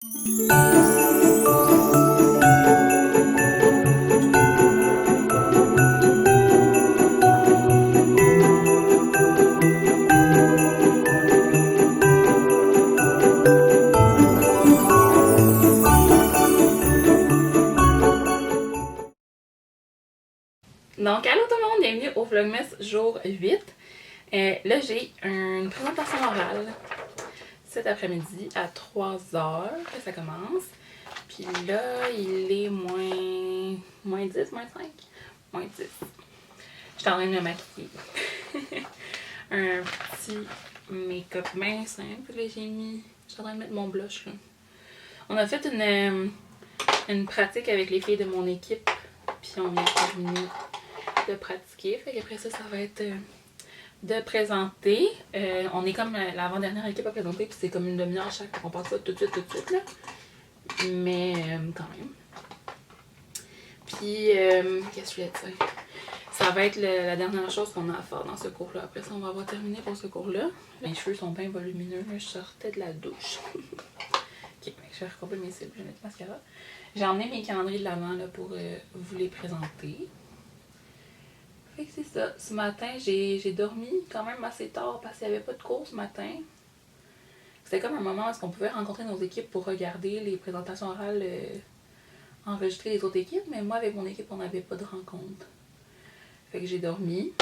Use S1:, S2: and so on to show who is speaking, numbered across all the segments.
S1: Donc, allô tout le monde, bienvenue au Vlogmas jour 8. Là, j'ai une présentation orale cet après-midi à 3h que ça commence. Puis là, il est moins 10, moins 5, moins 10. Je suis en train de me maquiller. Un petit make-up bien simple que j'ai mis. Je suis en train de mettre mon blush là. On a fait une pratique avec les filles de mon équipe. Puis on vient de terminer de pratiquer. Fait qu'après ça, ça va être de présenter. On est comme l'avant-dernière équipe à présenter, puis c'est comme une demi-heure chaque. On passe ça tout de suite, là. Mais quand même. Puis, qu'est-ce que je voulais dire? Ça va être la dernière chose qu'on a à faire dans ce cours-là. Après ça, on va avoir terminé pour ce cours-là. Mes cheveux sont bien volumineux. Je sortais de la douche. Ok, je vais recouper mes cils. Je vais mettre le mascara. J'ai emmené mes calendriers de l'avant là, pour vous les présenter. Fait que c'est ça. Ce matin, j'ai dormi quand même assez tard parce qu'il n'y avait pas de cours ce matin. C'était comme un moment où on pouvait rencontrer nos équipes pour regarder les présentations orales enregistrer les autres équipes, mais moi avec mon équipe, on n'avait pas de rencontre. Fait que j'ai dormi.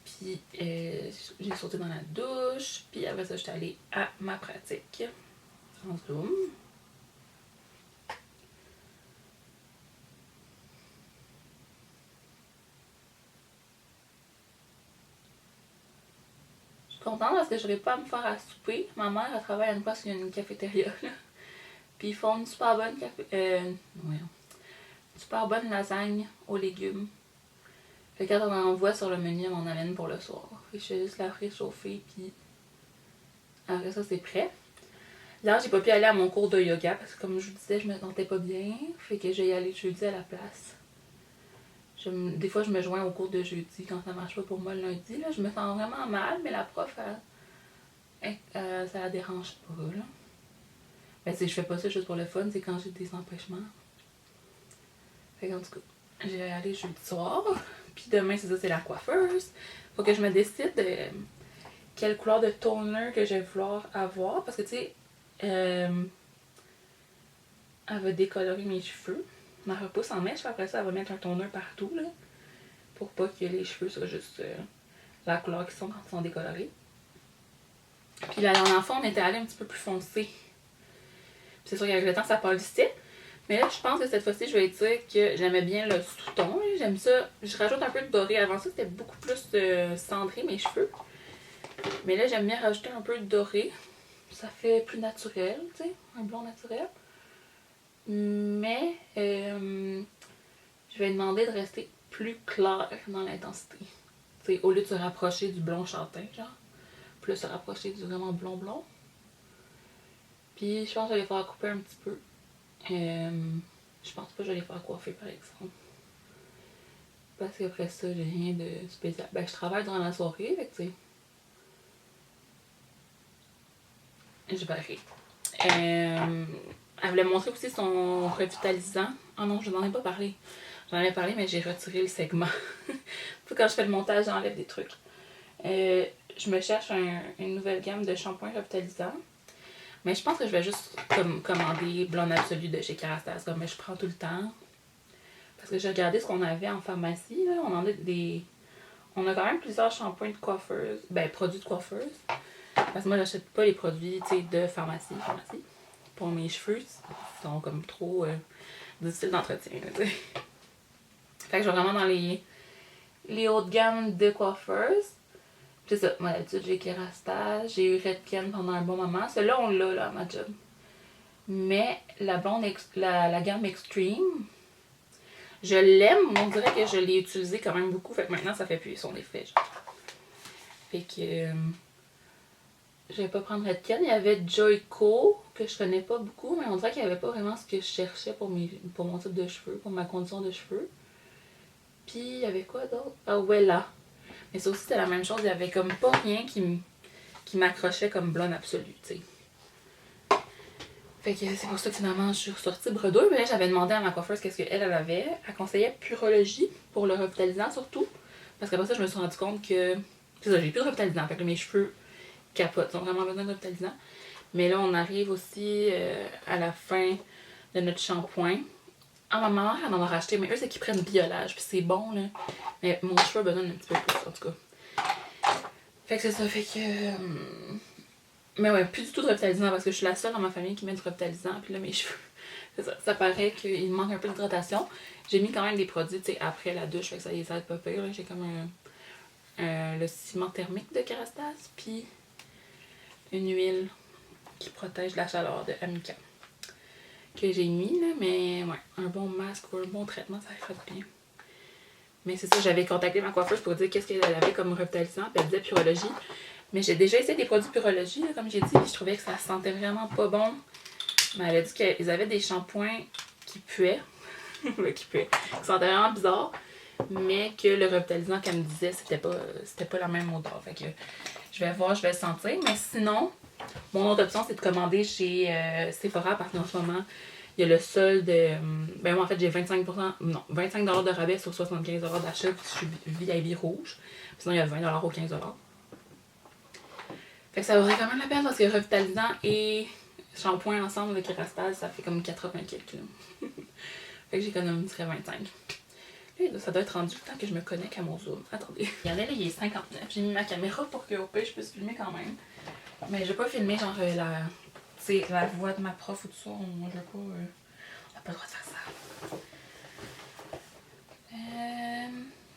S1: Puis j'ai sauté dans la douche. Puis après ça, j'étais allée à ma pratique en Zoom. Contente parce que je n'aurais pas à me faire à souper. Ma mère, elle travaille à une place où il y a une cafétéria. Là. Puis ils font une super bonne super bonne lasagne aux légumes. Fait que quand on en voit sur le menu, on en amène pour le soir. Fait que je fais juste la réchauffer, puis après ça, c'est prêt. Là, j'ai pas pu aller à mon cours de yoga parce que, comme je vous disais, je me sentais pas bien. Fait que j'ai allé jeudi à la place. Des fois, je me joins au cours de jeudi quand ça marche pas pour moi le lundi. Là, je me sens vraiment mal, mais la prof, ça la dérange pas. Là. Ben, je fais pas ça juste pour le fun, c'est quand j'ai des empêchements. Fait qu'en tout cas, j'ai allé jeudi soir. Puis demain, c'est ça, c'est la coiffeuse. Faut que je me décide quelle couleur de toner que je vais vouloir avoir. Parce que, tu sais, elle va décolorer mes cheveux. Ma repousse en mèche, après ça, elle va mettre un toner partout, là. Pour pas que les cheveux soient juste la couleur qu'ils sont quand ils sont décolorés. Puis la dernière fois, on était allé un petit peu plus foncé. Puis c'est sûr qu'avec le temps, ça pâlissait. Mais là, je pense que cette fois-ci, je vais dire que j'aimais bien le sous-ton. J'aime ça. Je rajoute un peu de doré. Avant ça, c'était beaucoup plus cendré, mes cheveux. Mais là, j'aime bien rajouter un peu de doré. Ça fait plus naturel, tu sais, un blond naturel. Mais je vais demander de rester plus clair dans l'intensité. Tu sais, au lieu de se rapprocher du blond châtain, genre. Plus se rapprocher du vraiment blond. Puis je pense que je vais les faire couper un petit peu. Je pense pas que je vais les faire coiffer par exemple. Parce qu'après ça, j'ai rien de spécial. Ben, je travaille dans la soirée, fait que tu sais. Je varie. Elle voulait montrer aussi son revitalisant. Oh non, je n'en ai pas parlé. J'en ai parlé, mais j'ai retiré le segment. Quand je fais le montage, j'enlève des trucs. Je me cherche une nouvelle gamme de shampoings revitalisants. Mais je pense que je vais juste commander Blonde Absolue de chez Kerastase, comme je prends tout le temps. Parce que j'ai regardé ce qu'on avait en pharmacie. Là. On a quand même plusieurs shampoings de coiffeuse. Ben, produits de coiffeuse. Parce que moi, j'achète pas les produits de pharmacie. Pour mes cheveux, ils sont comme trop difficiles d'entretien. Fait que je vais vraiment dans les hautes gammes de coiffeuses. C'est ça, moi d'habitude j'ai Kerastase, j'ai eu Redken pendant un bon moment. Celui-là, on l'a là à ma job. Mais la gamme Extreme, je l'aime, mais on dirait que je l'ai utilisé quand même beaucoup. Fait que maintenant, ça fait plus son effet. Genre. Fait que je vais pas prendre Redken. Il y avait Joico, que je connais pas beaucoup, mais on dirait qu'il n'y avait pas vraiment ce que je cherchais pour mon type de cheveux, pour ma condition de cheveux. Puis il y avait quoi d'autre? Ah, Wella. Mais ça aussi, c'était la même chose. Il y avait comme pas rien qui m'accrochait comme blonde absolue, tu sais. Fait que c'est pour ça que finalement je suis ressortie bredouille. Mais là j'avais demandé à ma coiffeuse qu'est-ce qu'elle avait. Elle conseillait Purologie pour le revitalisant surtout. Parce qu'après ça je me suis rendu compte que... C'est ça, j'ai plus de revitalisant. Fait que mes cheveux capotent. Ils ont vraiment besoin de revitalisant. Mais là on arrive aussi à la fin de notre shampoing. Ah, ma maman elle en a racheté. Mais eux c'est qu'ils prennent biolage. Puis c'est bon là. Mais mon cheveu a besoin d'un petit peu plus en tout cas. Fait que c'est ça. Fait que... Mais ouais, plus du tout de revitalisant parce que je suis la seule dans ma famille qui met du revitalisant. Puis là, mes cheveux, c'est ça, ça paraît qu'il manque un peu d'hydratation. J'ai mis quand même des produits, tu sais, après la douche, fait que ça les aide pas pire. J'ai comme le ciment thermique de Kerastase, puis une huile qui protège la chaleur de Amika que j'ai mis, là. Mais ouais, un bon masque ou un bon traitement, ça ferait bien. Mais c'est ça, j'avais contacté ma coiffeuse pour dire qu'est-ce qu'elle avait comme revitalisant, puis elle disait Purologie. Mais j'ai déjà essayé des produits Purologie, là, comme j'ai dit, puis je trouvais que ça sentait vraiment pas bon. Mais elle a dit qu'ils avaient des shampoings qui puaient, qui sentaient vraiment bizarre, mais que le revitalisant qu'elle me disait, c'était pas la même odeur. Fait que je vais voir, je vais le sentir. Mais sinon, mon autre option, c'est de commander chez Sephora parce qu'en ce moment, il y a le solde. Ben moi, en fait, j'ai 25% de rabais sur 75$ d'achat, puis je suis VIP rouge. Sinon, il y a 20$ ou 15$. Fait que ça vaudrait quand même la peine parce que revitalisant et shampoing ensemble avec Kerastase, ça fait comme 80 quelques. Fait que j'économiserais 25. Là, ça doit être rendu le temps que je me connecte à mon zoom. Attendez. Regardez, là, il est 59. J'ai mis ma caméra pour qu'au pire, je puisse filmer quand même. Mais je vais pas filmer genre la voix de ma prof ou tout ça. Moi, je veux pas... on n'a pas le droit de faire ça.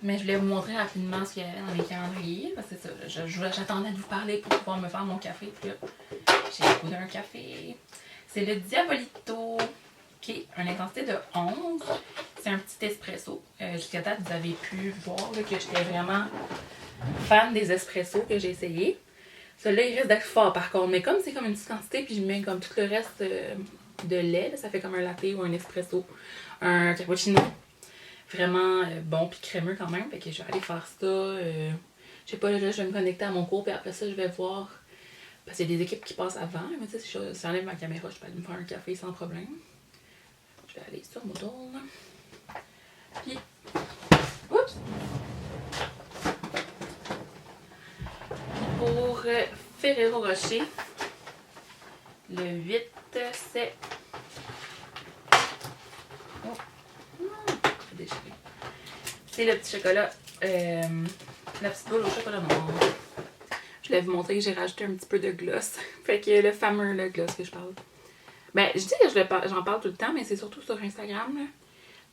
S1: Mais je voulais vous montrer rapidement ce qu'il y avait dans les calendriers. Parce que c'est ça, j'attendais de vous parler pour pouvoir me faire mon café. Puis là, j'ai goûté un café. C'est le Diabolito, qui a une intensité de 11. C'est un petit espresso. Jusqu'à date, vous avez pu voir là, que j'étais vraiment fan des espressos que j'ai essayé. Celui-là, il risque d'être fort par contre. Mais comme c'est comme une petite quantité, puis je mets comme tout le reste de lait, là, ça fait comme un latte ou un espresso, un cappuccino. Vraiment bon puis crémeux quand même. Fait que je vais aller faire ça. Je sais pas, là, je vais me connecter à mon cours puis après ça, je vais voir. Parce qu'il y a des équipes qui passent avant. Mais tu sais, si j'enlève ma caméra, je peux aller me faire un café sans problème. Je vais aller sur Moodle. Puis, oups! Pour Ferrero Rocher, le 8, c'est... Oh! J'ai déchiré. C'est le petit chocolat, la petite boule au chocolat noir. Je voulais vous montrer que j'ai rajouté un petit peu de gloss. Fait que le fameux le gloss que je parle. Ben, je dis que j'en parle tout le temps, mais c'est surtout sur Instagram. Là.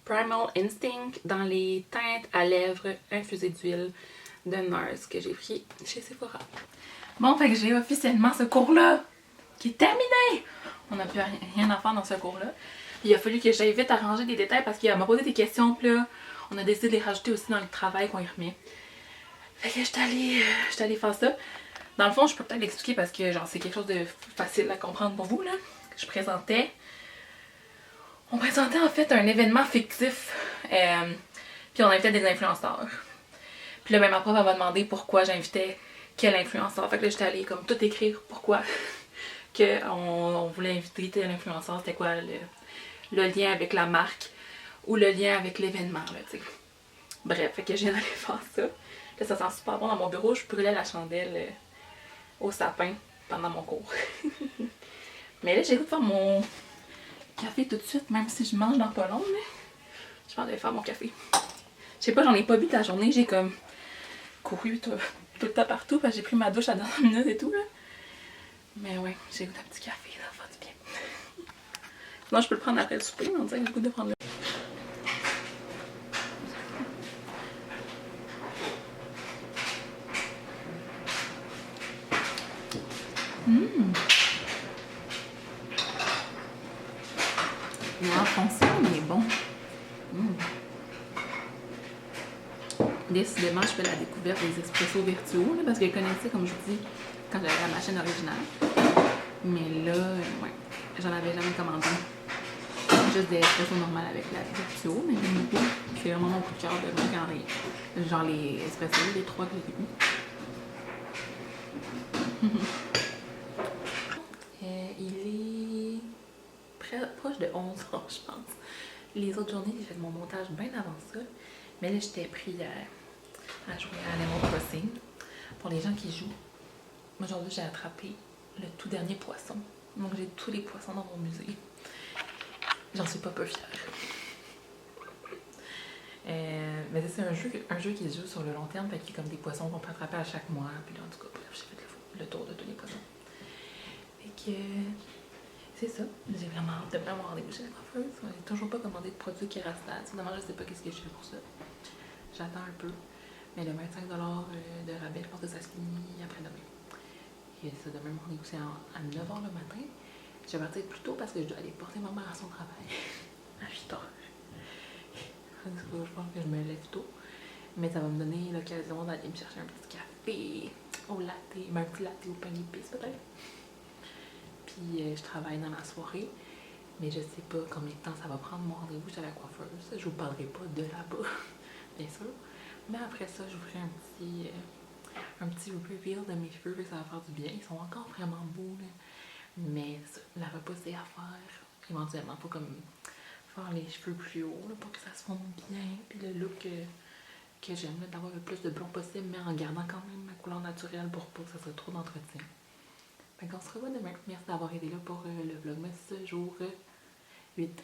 S1: Primal Instinct dans les teintes à lèvres infusées d'huile de NARS que j'ai pris chez Sephora. Bon, fait que j'ai officiellement ce cours-là qui est terminé. On n'a plus rien à faire dans ce cours-là. Il a fallu que j'aille vite arranger des détails parce qu'il m'a posé des questions, puis là, on a décidé de les rajouter aussi dans le travail qu'on y remet. Fait que j'étais allée faire ça. Dans le fond, je peux peut-être l'expliquer parce que genre c'est quelque chose de facile à comprendre pour vous là. On présentait en fait un événement fictif. Puis on invitait des influenceurs. Puis là, ben, ma prof m'a demandé pourquoi j'invitais quel influenceur. Fait que là, j'étais allée comme tout écrire pourquoi on voulait inviter tel influenceur. C'était quoi le lien avec la marque ou le lien avec l'événement là, tu sais. Bref, fait que j'ai allé faire ça. Là, ça sent super bon dans mon bureau. Je brûlais la chandelle au sapin pendant mon cours. Mais là, j'ai le goût de faire mon café tout de suite, même si je mange dans pas long. Mais je pense que je vais faire mon café. Je sais pas, j'en ai pas bu de la journée. J'ai comme couru tout le temps partout parce que j'ai pris ma douche à la dernière minute et tout. Là. Mais ouais, j'ai le goût d'un petit café. Ça va faire du bien. Sinon, je peux le prendre après le souper. Mais on dirait que j'ai le goût de prendre le... Il est enfoncé, mais bon. Décidément, je fais la découverte des espressos virtuaux, là, parce que je connaissais, comme je vous dis, quand j'avais la machine originale. Mais là, ouais, j'en avais jamais commandé. Juste des espressos normales avec la virtuaux, mais du coup, c'est vraiment mon coup de cœur de regarder. Genre les espressos, les 3 que j'ai eu. Il est proche de 11 heures, je pense. Les autres journées, j'ai fait mon montage bien avant ça. Mais là, j'étais pris à jouer à Animal Crossing. Pour les gens qui jouent, aujourd'hui, j'ai attrapé le tout dernier poisson. Donc, j'ai tous les poissons dans mon musée. J'en suis pas peu fière. Mais c'est un jeu qui se joue sur le long terme, fait qu'il y a comme des poissons qu'on peut attraper à chaque mois. Puis là, en tout cas, bref, j'ai fait le tour de tous les poissons. Fait que c'est ça. J'ai vraiment hâte de vraiment rendez-vous chez la coiffeuse. J'ai toujours pas commandé de produits Kérastase. Finalement, je sais pas qu'est-ce que je fais pour ça. J'attends un peu. Mais le 25$ de rabais, je pense que ça se finit après-demain. Et ça, demain, mon rendez-vous, c'est à 9h le matin. Je vais partir plus tôt parce que je dois aller porter ma mère à son travail à 8h. Je pense que je me lève tôt. Mais ça va me donner l'occasion d'aller me chercher un petit café au latte, un petit latte au pain d'épices peut-être. Puis je travaille dans la soirée. Mais je sais pas combien de temps ça va prendre mon rendez-vous chez la coiffeuse. Je vous parlerai pas de là-bas, bien sûr. Mais après ça, je vous ferai un petit reveal de mes cheveux, ça va faire du bien. Ils sont encore vraiment beaux, là. Mais la repousse est à faire. Éventuellement, faut comme faire les cheveux plus hauts là, pour que ça se fonde bien. Puis le look que j'aime, d'avoir le plus de blond possible, mais en gardant quand même ma couleur naturelle pour pas que ça soit trop d'entretien. Fait qu'on se revoit demain. Merci d'avoir été là pour le vlogmas jour 8.